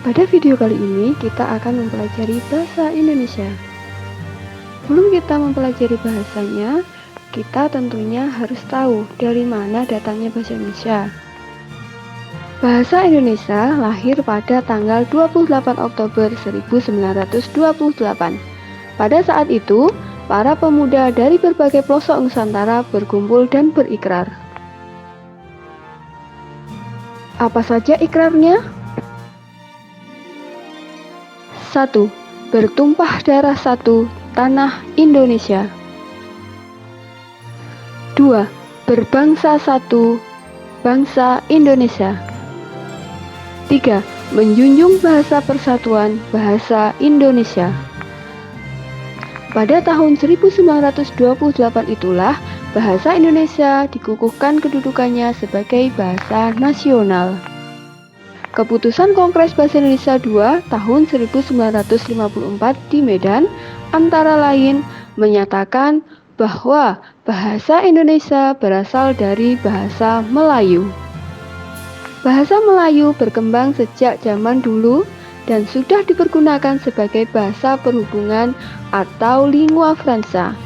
Pada video kali ini kita akan mempelajari bahasa Indonesia. Sebelum kita mempelajari bahasanya, kita tentunya harus tahu dari mana datangnya bahasa Indonesia. Bahasa Indonesia lahir pada tanggal 28 Oktober 1928. Pada saat itu, para pemuda dari berbagai pelosok Nusantara berkumpul dan berikrar. Apa saja ikrarnya? 1. Bertumpah darah satu, tanah Indonesia. 2. Berbangsa satu, bangsa Indonesia. 3. Menjunjung bahasa persatuan, bahasa Indonesia. Pada tahun 1928 itulah bahasa Indonesia dikukuhkan kedudukannya sebagai bahasa nasional. Keputusan Kongres Bahasa Indonesia II tahun 1954 di Medan antara lain menyatakan bahwa bahasa Indonesia berasal dari bahasa Melayu. Bahasa Melayu berkembang sejak zaman dulu dan sudah dipergunakan sebagai bahasa perhubungan atau lingua franca,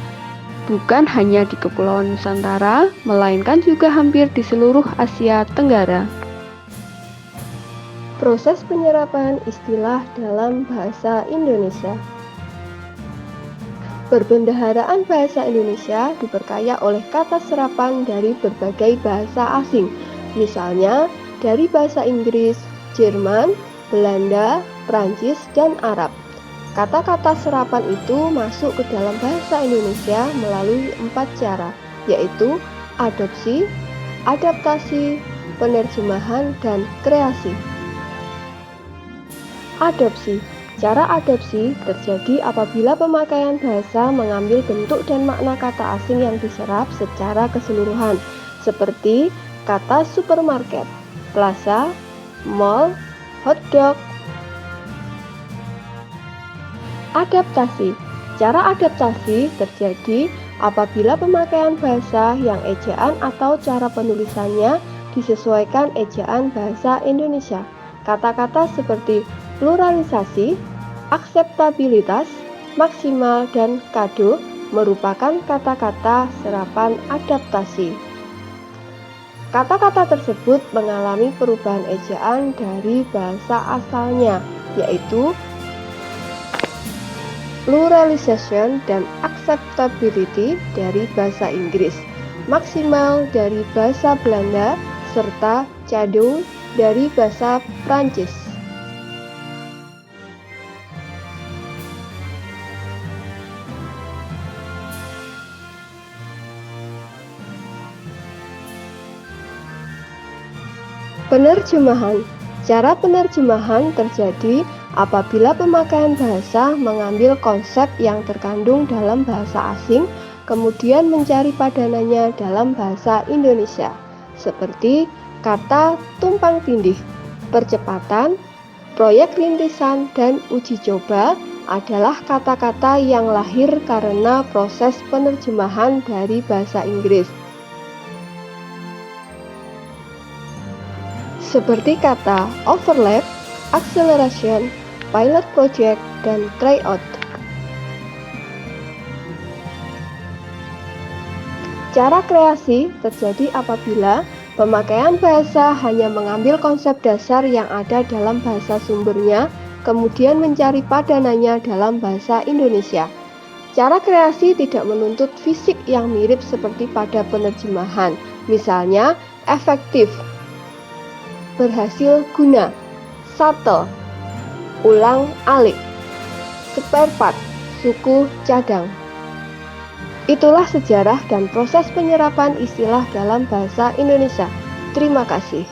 bukan hanya di Kepulauan Nusantara, melainkan juga hampir di seluruh Asia Tenggara. Proses penyerapan istilah dalam bahasa Indonesia. Perbendaharaan bahasa Indonesia diperkaya oleh kata serapan dari berbagai bahasa asing, misalnya dari bahasa Inggris, Jerman, Belanda, Prancis, dan Arab. Kata-kata serapan itu masuk ke dalam bahasa Indonesia melalui 4 cara, yaitu adopsi, adaptasi, penerjemahan, dan kreasi. Adopsi. Cara adopsi terjadi apabila pemakaian bahasa mengambil bentuk dan makna kata asing yang diserap secara keseluruhan, seperti kata supermarket, plaza, mall, hotdog. Adaptasi. Cara adaptasi terjadi apabila pemakaian bahasa yang ejaan atau cara penulisannya disesuaikan ejaan bahasa Indonesia. Kata-kata seperti pluralisasi, akseptabilitas, maksimal, dan kado merupakan kata-kata serapan adaptasi. Kata-kata tersebut mengalami perubahan ejaan dari bahasa asalnya, yaitu pluralization dan acceptability dari bahasa Inggris, maksimal dari bahasa Belanda, serta cadeau dari bahasa Prancis. Penerjemahan. Cara penerjemahan terjadi apabila pemakaian bahasa mengambil konsep yang terkandung dalam bahasa asing, kemudian mencari padanannya dalam bahasa Indonesia, seperti kata tumpang tindih, percepatan, proyek rintisan, dan uji coba adalah kata-kata yang lahir karena proses penerjemahan dari bahasa Inggris. Seperti kata overlap, acceleration, pilot project, dan tryout. Cara kreasi terjadi apabila pemakaian bahasa hanya mengambil konsep dasar yang ada dalam bahasa sumbernya, kemudian mencari padanannya dalam bahasa Indonesia. Cara kreasi tidak menuntut fisik yang mirip seperti pada penerjemahan, misalnya efektif, berhasil guna, shuttle, ulang-alik, spare part, suku cadang. Itulah sejarah dan proses penyerapan istilah dalam bahasa Indonesia. Terima kasih.